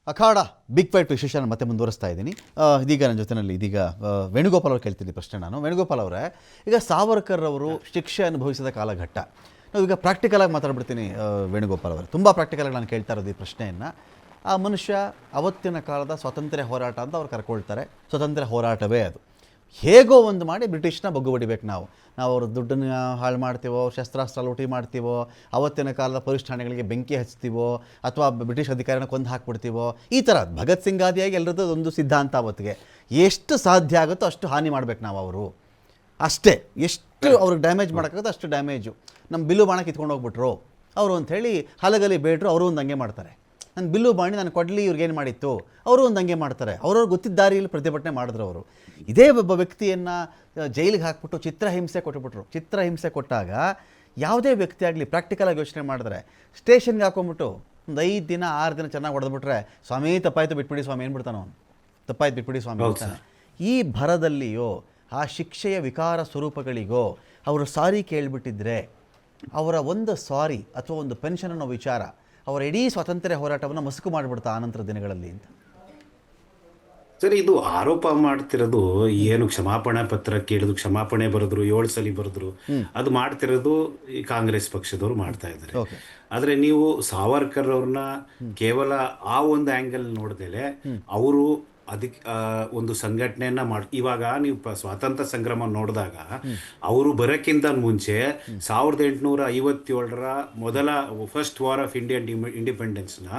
ಅಖಾಡ big fight ವಿಶೇಷ ಮತ್ತೆ ಮುಂದುವರಿಸ್ತಾ ಇದ್ದೀನಿ. ಇದೀಗ ನನ್ನ ಜೊತೆಯಲ್ಲಿ ವೇಣುಗೋಪಾಲ್ ಅವರು ಕೇಳ್ತೀನಿ ಪ್ರಶ್ನೆ. ನಾನು ವೇಣುಗೋಪಾಲ್ ಅವರೇ, ಈಗ ಸಾವರ್ಕರ್ ಅವರು ಶಿಕ್ಷೆ ಅನುಭವಿಸಿದ ಕಾಲಘಟ್ಟ, ನಾವೀಗ ಪ್ರಾಕ್ಟಿಕಲಾಗಿ ಮಾತಾಡ್ಬಿಡ್ತೀನಿ. ವೇಣುಗೋಪಾಲ್ ಅವರು ತುಂಬ ಪ್ರಾಕ್ಟಿಕಲಾಗಿ ನಾನು ಕೇಳ್ತಾ ಇರೋದು ಈ ಪ್ರಶ್ನೆಯನ್ನು. ಆ ಮನುಷ್ಯ ಅವತ್ತಿನ ಕಾಲದ ಸ್ವಾತಂತ್ರ್ಯ ಹೋರಾಟ ಅಂತ ಅವ್ರು ಕರ್ಕೊಳ್ತಾರೆ. ಸ್ವಾತಂತ್ರ್ಯ ಹೋರಾಟವೇ ಅದು. ಹೇಗೋ ಒಂದು ಮಾಡಿ ಬ್ರಿಟಿಷ್ನ ಬಗ್ಗು ಹೊಡಿಬೇಕು. ನಾವು ಅವ್ರ ದುಡ್ಡನ್ನು ಹಾಳು ಮಾಡ್ತೀವೋ, ಶಸ್ತ್ರಾಸ್ತ್ರ ಲೂಟಿ ಮಾಡ್ತೀವೋ, ಅವತ್ತಿನ ಕಾಲದ ಪೊಲೀಸ್ ಠಾಣೆಗಳಿಗೆ ಬೆಂಕಿ ಹಚ್ತೀವೋ, ಅಥವಾ ಬ್ರಿಟಿಷ್ ಅಧಿಕಾರಿನ ಕೊಂದು ಹಾಕ್ಬಿಡ್ತೀವೋ, ಈ ಥರ ಭಗತ್ ಸಿಂಗ್ ಆದಿಯಾಗಿ ಎಲ್ಲರದ್ದು ಒಂದು ಸಿದ್ಧಾಂತ. ಅವತ್ತಿಗೆ ಎಷ್ಟು ಸಾಧ್ಯ ಆಗುತ್ತೋ ಅಷ್ಟು ಹಾನಿ ಮಾಡ್ಬೇಕು ನಾವು. ಅವರು ಅಷ್ಟೇ, ಎಷ್ಟು ಅವ್ರಿಗೆ ಡ್ಯಾಮೇಜ್ ಮಾಡೋಕ್ಕಾಗುತ್ತೆ ಅಷ್ಟು ಡ್ಯಾಮೇಜು. ನಮ್ಮ ಬಿಲ್ಲು ಬಾಣ ಕಿತ್ಕೊಂಡು ಹೋಗ್ಬಿಟ್ರು ಅವರು ಅಂಥೇಳಿ ಹಲಗಲಿ ಬೇಡ್ರು, ಅವರು ಒಂದು ಹಂಗೆ ಮಾಡ್ತಾರೆ. ನನ್ನ ಬಿಲ್ಲು ಬಾಣಿ ನಾನು ಕೊಡಲಿ, ಇವ್ರಿಗೇನು ಮಾಡಿತ್ತು, ಅವರು ಒಂದು ಹಂಗೆ ಮಾಡ್ತಾರೆ. ಅವ್ರವ್ರು ಗೊತ್ತಿದ್ದ ದಾರಿಯಲ್ಲಿ ಪ್ರತಿಭಟನೆ ಮಾಡಿದ್ರು ಅವರು. ಇದೇ ಒಬ್ಬ ವ್ಯಕ್ತಿಯನ್ನು ಜೈಲಿಗೆ ಹಾಕ್ಬಿಟ್ಟು ಚಿತ್ರಹಿಂಸೆ ಕೊಟ್ಟುಬಿಟ್ರು. ಚಿತ್ರಹಿಂಸೆ ಕೊಟ್ಟಾಗ ಯಾವುದೇ ವ್ಯಕ್ತಿ ಆಗಲಿ ಪ್ರಾಕ್ಟಿಕಲಾಗಿ ಯೋಚನೆ ಮಾಡಿದ್ರೆ, ಸ್ಟೇಷನ್ಗೆ ಹಾಕೊಂಬಿಟ್ಟು ಒಂದು 5 ದಿನ 6 ದಿನ ಚೆನ್ನಾಗಿ ಹೊಡೆದ್ಬಿಟ್ರೆ, ಸ್ವಾಮಿ ತಪ್ಪಾಯಿತು ಬಿಟ್ಬಿಡಿ ಸ್ವಾಮಿ ಏನ್ಬಿಡ್ತಾನೆ ಅವನು, ತಪ್ಪಾಯ್ತು ಬಿಟ್ಬಿಡಿ ಸ್ವಾಮಿ ಅಂತಾನೆ. ಈ ಭರದಲ್ಲಿಯೋ ಆ ಶಿಕ್ಷೆಯ ವಿಕಾರ ಸ್ವರೂಪಗಳಿಗೋ ಅವರು ಸಾರಿ ಕೇಳಿಬಿಟ್ಟಿದ್ರೆ, ಅವರ ಒಂದು ಸಾರಿ ಅಥವಾ ಒಂದು ಪೆನ್ಷನ್ ಅನ್ನೋ ವಿಚಾರ ಅವರ ಇಡೀ ಸ್ವಾತಂತ್ರ್ಯ ಹೋರಾಟವನ್ನು ಮಸುಕು ಮಾಡಿಬಿಡ್ತಾ ಆನಂತರ ದಿನಗಳಲ್ಲಿ ಅಂತ. ಸರಿ, ಇದು ಆರೋಪ ಮಾಡ್ತಿರೋದು ಏನು, ಕ್ಷಮಾಪಣಾ ಪತ್ರ ಕೇಳಿದ್ರು, ಕ್ಷಮಾಪಣೆ ಬರೆದ್ರು, 7 ಸಲ ಬರೆದ್ರು, ಅದು ಮಾಡ್ತಿರೋದು ಈ ಕಾಂಗ್ರೆಸ್ ಪಕ್ಷದವ್ರು ಮಾಡ್ತಾ ಇದ್ದಾರೆ. ಆದ್ರೆ ನೀವು ಸಾವರ್ಕರ್ ಅವ್ರನ್ನ ಕೇವಲ ಆ ಒಂದು ಆಂಗಲ್ ನೋಡ್ದೇಲೆ ಅವರು ಅದಕ್ಕೆ ಒಂದು ಸಂಘಟನೆಯನ್ನ ಇವಾಗ ನೀವು ಸ್ವಾತಂತ್ರ್ಯ ಸಂಗ್ರಾಮ ನೋಡಿದಾಗ ಅವರು ಬರೋಕ್ಕಿಂತ ಮುಂಚೆ 1857 ಮೊದಲ ಫಸ್ಟ್ ವಾರ್ ಆಫ್ ಇಂಡಿಯನ್ ಇಂಡಿಪೆಂಡೆನ್ಸ್ನ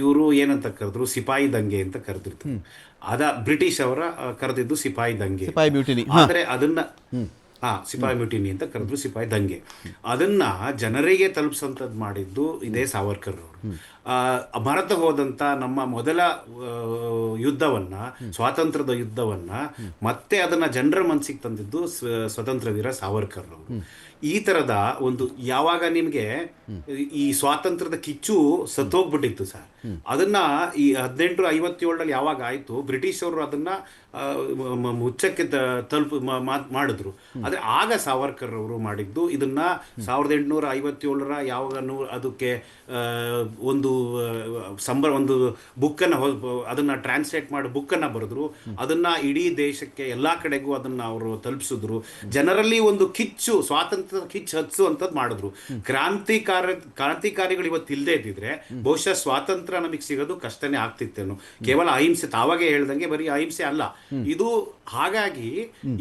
ಇವರು ಏನಂತ ಕರೆದ್ರು, ಸಿಪಾಯಿ ದಂಗೆ ಅಂತ ಕರೆದಿರ್ತಾರೆ. ಬ್ರಿಟಿಷ್ ಅವರ ಕರೆದಿದ್ದು ಸಿಪಾಯಿ ದಂಗೆ, ಆದ್ರೆ ಅದನ್ನ ಸಿಪಾಯಿ ಮ್ಯೂಟಿನಿ ಅಂತ ಕರೆದ್ರು, ಸಿಪಾಯಿ ದಂಗೆ. ಅದನ್ನ ಜನರಿಗೆ ತಲುಪಿಸಂತದ್ದು ಮಾಡಿದ್ದು ಇದೇ ಸಾವರ್ಕರ್ ಅವರು. ಮರೆತು ಹೋದಂತ ನಮ್ಮ ಮೊದಲ ಯುದ್ಧವನ್ನ, ಸ್ವಾತಂತ್ರ್ಯದ ಯುದ್ಧವನ್ನ ಮತ್ತೆ ಅದನ್ನ ಜನರ ಮನಸ್ಸಿಗೆ ತಂದಿದ್ದು ಸ್ವತಂತ್ರ ವೀರ ಸಾವರ್ಕರ್ ಅವರು. ಈ ತರದ ಒಂದು, ಯಾವಾಗ ನಿಮ್ಗೆ ಈ ಸ್ವಾತಂತ್ರ್ಯದ ಕಿಚ್ಚು ಸತ್ತೋಗ್ಬಿಟ್ಟಿತ್ತು ಸರ್, ಅದನ್ನ ಈ 1857 ಯಾವಾಗ ಆಯ್ತು, ಬ್ರಿಟಿಷ್ ಅವರು ಅದನ್ನ ಮುಚ್ಚಕ್ಕೆ ಮಾಡಿದ್ರು. ಆದ್ರೆ ಆಗ ಸಾವರ್ಕರ್ ಅವರು ಮಾಡಿದ್ದು ಇದನ್ನ 1857 ಯಾವಾಗ ಅದಕ್ಕೆ ಒಂದು ಒಂದು ಬುಕ್ಕನ್ನು ಅದನ್ನ ಟ್ರಾನ್ಸ್ಲೇಟ್ ಮಾಡಿ ಬುಕ್ಕನ್ನು ಬರೆದ್ರು. ಅದನ್ನ ಇಡೀ ದೇಶಕ್ಕೆ ಎಲ್ಲಾ ಕಡೆಗೂ ಅದನ್ನ ಅವರು ತಲುಪಿಸಿದ್ರು. ಜನರಲ್ಲಿ ಒಂದು ಕಿಚ್ಚು, ಸ್ವಾತಂತ್ರ್ಯದ ಕಿಚ್ಚು ಹಚ್ಚುವಂಥದ್ದು ಮಾಡಿದ್ರು. ಕ್ರಾಂತಿಕಾರಿಗಳು ಇವತ್ತು ಇಲ್ಲದೆ ಇದ್ದಿದ್ರೆ ಬಹುಶಃ ಸ್ವಾತಂತ್ರ್ಯ ನಮಗೆ ಸಿಗೋದು ಕಷ್ಟನೇ ಆಗ್ತಿತ್ತೇನು. ಕೇವಲ ಅಹಿಂಸೆ, ತಾವಾಗೆ ಹೇಳ್ದಂಗೆ ಬರೀ ಅಹಿಂಸೆ ಅಲ್ಲ ಇದು. ಹಾಗಾಗಿ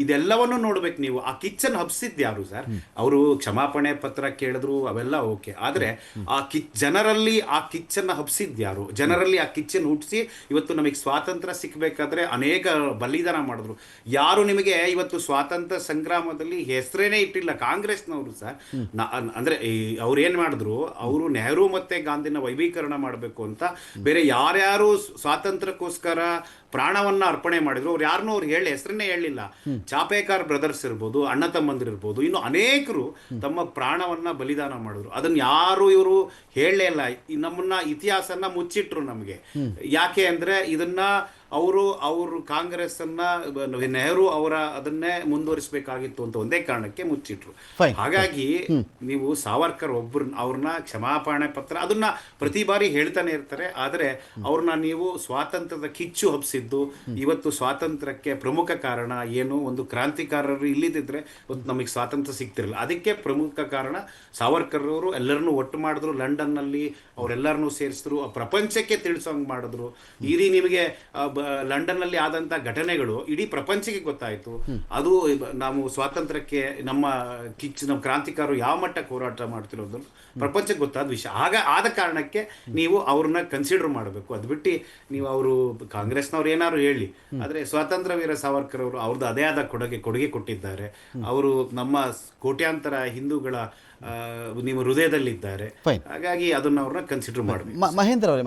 ಇದೆಲ್ಲವನ್ನು ನೋಡ್ಬೇಕು ನೀವು. ಆ ಕಿಚ್ಚನ್ನು ಹಬ್ಸಿದ್ ಯಾರು ಸರ್? ಅವರು ಕ್ಷಮಾಪಣೆ ಪತ್ರ ಕೇಳಿದ್ರು, ಅವೆಲ್ಲ ಓಕೆ. ಆದ್ರೆ ಆ ಜನರಲ್ಲಿ ಆ ಕಿಚ್ಚನ್ನು ಹಬ್ಸಿದ್ ಯಾರು? ಜನರಲ್ಲಿ ಆ ಕಿಚ್ಚನ್ನು ಹುಟ್ಟಿಸಿ ಇವತ್ತು ನಮಗೆ ಸ್ವಾತಂತ್ರ್ಯ ಸಿಕ್ಬೇಕಾದ್ರೆ ಅನೇಕ ಬಲಿದಾನ ಮಾಡಿದ್ರು. ಯಾರು ನಿಮಗೆ ಇವತ್ತು ಸ್ವಾತಂತ್ರ್ಯ ಸಂಗ್ರಾಮದಲ್ಲಿ ಹೆಸರೇನೆ ಇಟ್ಟಿಲ್ಲ ಕಾಂಗ್ರೆಸ್ನವರು ಸರ್. ಅಂದ್ರೆ ಅವ್ರು ಏನ್ ಮಾಡಿದ್ರು, ಅವರು ನೆಹರು ಮತ್ತೆ ಗಾಂಧಿನ ವೈಭೀಕರಣ ಮಾಡಬೇಕು ಅಂತ ಬೇರೆ ಯಾರ್ಯಾರು ಸ್ವಾತಂತ್ರ್ಯಕ್ಕೋಸ್ಕರ ಪ್ರಾಣವನ್ನ ಅರ್ಪಣೆ ಮಾಡಿದ್ರು ಅವ್ರು ಯಾರನ್ನೂ ಅವ್ರು ಹೆಸರನ್ನೇ ಹೇಳಿಲ್ಲ. ಚಾಪೇಕರ್ ಬ್ರದರ್ಸ್ ಇರ್ಬೋದು, ಅಣ್ಣ ತಮ್ಮಂದಿರು ಇರ್ಬೋದು, ಇನ್ನು ಅನೇಕರು ತಮ್ಮ ಪ್ರಾಣವನ್ನ ಬಲಿದಾನ ಮಾಡಿದ್ರು. ಅದನ್ನ ಯಾರು ಇವರು ಹೇಳಲೇ ಇಲ್ಲ. ನಮ್ಮನ್ನ ಇತಿಹಾಸನ ಮುಚ್ಚಿಟ್ರು ನಮಗೆ. ಯಾಕೆ ಅಂದ್ರೆ ಇದನ್ನ ಅವರು ಕಾಂಗ್ರೆಸ್ ಅನ್ನ, ನೆಹರು ಅವರ ಅದನ್ನೇ ಮುಂದುವರಿಸಬೇಕಾಗಿತ್ತು ಅಂತ ಒಂದೇ ಕಾರಣಕ್ಕೆ ಮುಚ್ಚಿಟ್ರು. ಹಾಗಾಗಿ ನೀವು ಸಾವರ್ಕರ್ ಅವ್ರನ್ನ ಕ್ಷಮಾಪಣೆ ಪತ್ರ ಅದನ್ನ ಪ್ರತಿ ಬಾರಿ ಹೇಳ್ತಾನೆ ಇರ್ತಾರೆ. ಆದ್ರೆ ಅವ್ರನ್ನ ನೀವು ಸ್ವಾತಂತ್ರ್ಯದ ಕಿಚ್ಚು ಹಬ್ಸಿದ್ದು, ಇವತ್ತು ಸ್ವಾತಂತ್ರ್ಯಕ್ಕೆ ಪ್ರಮುಖ ಕಾರಣ ಏನು, ಒಂದು ಕ್ರಾಂತಿಕಾರರು ಇಲ್ಲಿದ್ದಿದ್ರೆ ನಮಗೆ ಸ್ವಾತಂತ್ರ್ಯ ಸಿಗ್ತಿರಲಿಲ್ಲ. ಅದಕ್ಕೆ ಪ್ರಮುಖ ಕಾರಣ ಸಾವರ್ಕರ್ ಅವರು ಎಲ್ಲರನ್ನೂ ಒಟ್ಟು ಮಾಡಿದ್ರು. ಲಂಡನ್ ನಲ್ಲಿ ಅವರೆಲ್ಲರನ್ನೂ ಸೇರಿಸಿದ್ರು, ಪ್ರಪಂಚಕ್ಕೆ ತಿಳಿಸೋಂಗ್ ಮಾಡಿದ್ರು. ಇಡೀ ನಿಮಗೆ ಲಂಡನ್ ನಲ್ಲಿ ಆದಂತ ಘಟನೆಗಳು ಇಡೀ ಪ್ರಪಂಚಕ್ಕೆ ಗೊತ್ತಾಯ್ತು. ಅದು ನಾವು ಸ್ವಾತಂತ್ರ್ಯಕ್ಕೆ ನಮ್ಮ ಕ್ರಾಂತಿಕಾರರು ಯಾವ ಮಟ್ಟಕ್ಕೆ ಹೋರಾಟ ಮಾಡ್ತಿರೋದು ಪ್ರಪಂಚಕ್ಕೆ ಗೊತ್ತಾದ ವಿಷಯ. ಆದ ಕಾರಣಕ್ಕೆ ನೀವು ಅವ್ರನ್ನ ಕನ್ಸಿಡರ್ ಮಾಡಬೇಕು. ಅದು ಬಿಟ್ಟು ನೀವು ಅವರು ಕಾಂಗ್ರೆಸ್ನವ್ರು ಏನಾದ್ರು ಹೇಳಿ, ಆದ್ರೆ ಸ್ವಾತಂತ್ರ್ಯ ವೀರ ಸಾವರ್ಕರ್ ಅವರು ಅವ್ರದ್ದು ಅದೇ ಆದ ಕೊಡುಗೆ ಕೊಟ್ಟಿದ್ದಾರೆ. ಅವರು ನಮ್ಮ ಕೋಟ್ಯಾಂತರ ಹಿಂದೂಗಳ ನಿಮ್ಮ ಹೃದಯದಲ್ಲಿದ್ದಾರೆ. ಹಾಗಾಗಿ ಅದನ್ನ ಅವ್ರನ್ನ ಕನ್ಸಿಡರ್ ಮಾಡಬೇಕು.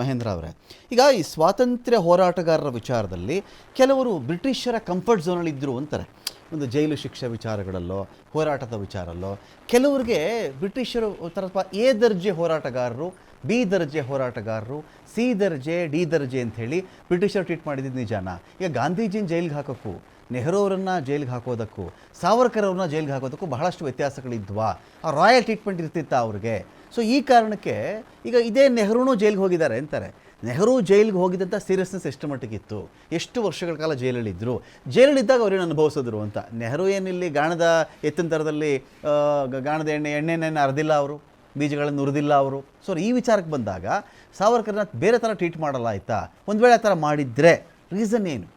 ಮಹೇಂದ್ರ ಅವರೇ, ಈಗ ಈ ಸ್ವಾತಂತ್ರ್ಯ ಹೋರಾಟಗಾರರ ವಿಚಾರದಲ್ಲಿ ಕೆಲವರು ಬ್ರಿಟಿಷರ ಕಂಫರ್ಟ್ ಝೋನಲ್ಲಿ ಇದ್ರು ಅಂತಾರೆ. ಒಂದು ಜೈಲು ಶಿಕ್ಷೆ ವಿಚಾರಗಳಲ್ಲೋ, ಹೋರಾಟದ ವಿಚಾರಲ್ಲೋ ಕೆಲವರಿಗೆ ಬ್ರಿಟಿಷರು ಸ್ವಲ್ಪ ಎ ದರ್ಜೆ ಹೋರಾಟಗಾರರು, ಬಿ ದರ್ಜೆ ಹೋರಾಟಗಾರರು, ಸಿ ದರ್ಜೆ, ಡಿ ದರ್ಜೆ ಅಂಥೇಳಿ ಬ್ರಿಟಿಷರು ಟ್ರೀಟ್ ಮಾಡಿದ್ದು ನಿಜಾನ? ಈಗ ಗಾಂಧೀಜಿನ ಜೈಲಿಗೆ ಹಾಕೋಕ್ಕೂ, ನೆಹರು ಅವರನ್ನು ಜೈಲಿಗೆ ಹಾಕೋದಕ್ಕೂ, ಸಾವರ್ಕರ್ ಅವ್ರನ್ನ ಜೈಲಿಗೆ ಹಾಕೋದಕ್ಕೂ ಬಹಳಷ್ಟು ವ್ಯತ್ಯಾಸಗಳಿದ್ವಾ? ಆ ರಾಯಲ್ ಟ್ರೀಟ್ಮೆಂಟ್ ಇರ್ತಿತ್ತ ಅವ್ರಿಗೆ? ಸೊ ಈ ಕಾರಣಕ್ಕೆ ಈಗ ಇದೇ ನೆಹರೂನೂ ಜೈಲಿಗೆ ಹೋಗಿದ್ದಾರೆ ಅಂತಾರೆ, ನೆಹರು ಜೈಲಿಗೆ ಹೋಗಿದ್ದಂಥ ಸೀರಿಯಸ್ನೆಸ್ ಎಷ್ಟು ಮಟ್ಟಿಗಿತ್ತು, ಎಷ್ಟು ವರ್ಷಗಳ ಕಾಲ ಜೈಲಲ್ಲಿದ್ದರು, ಜೈಲಲ್ಲಿದ್ದಾಗ ಅವ್ರೇನು ಅನುಭವಿಸಿದ್ರು ಅಂತ. ನೆಹರು ಏನಿಲ್ಲಿ ಗಾಣದ ಎತ್ತಿನ ಥರದಲ್ಲಿ ಗಾಣದ ಎಣ್ಣೆಯನ್ನು ಅರ್ದಿಲ್ಲ ಅವರು, ಬೀಜಗಳನ್ನು ಉರಿದಿಲ್ಲ ಅವರು. ಸೊ ಈ ವಿಚಾರಕ್ಕೆ ಬಂದಾಗ ಸಾವರ್ಕರ್ನ ಬೇರೆ ಥರ ಟ್ರೀಟ್ ಮಾಡಲ್ಲ ಆಯಿತಾ. ಒಂದು ವೇಳೆ ಆ ಥರ ಮಾಡಿದರೆ ರೀಸನ್ ಏನು?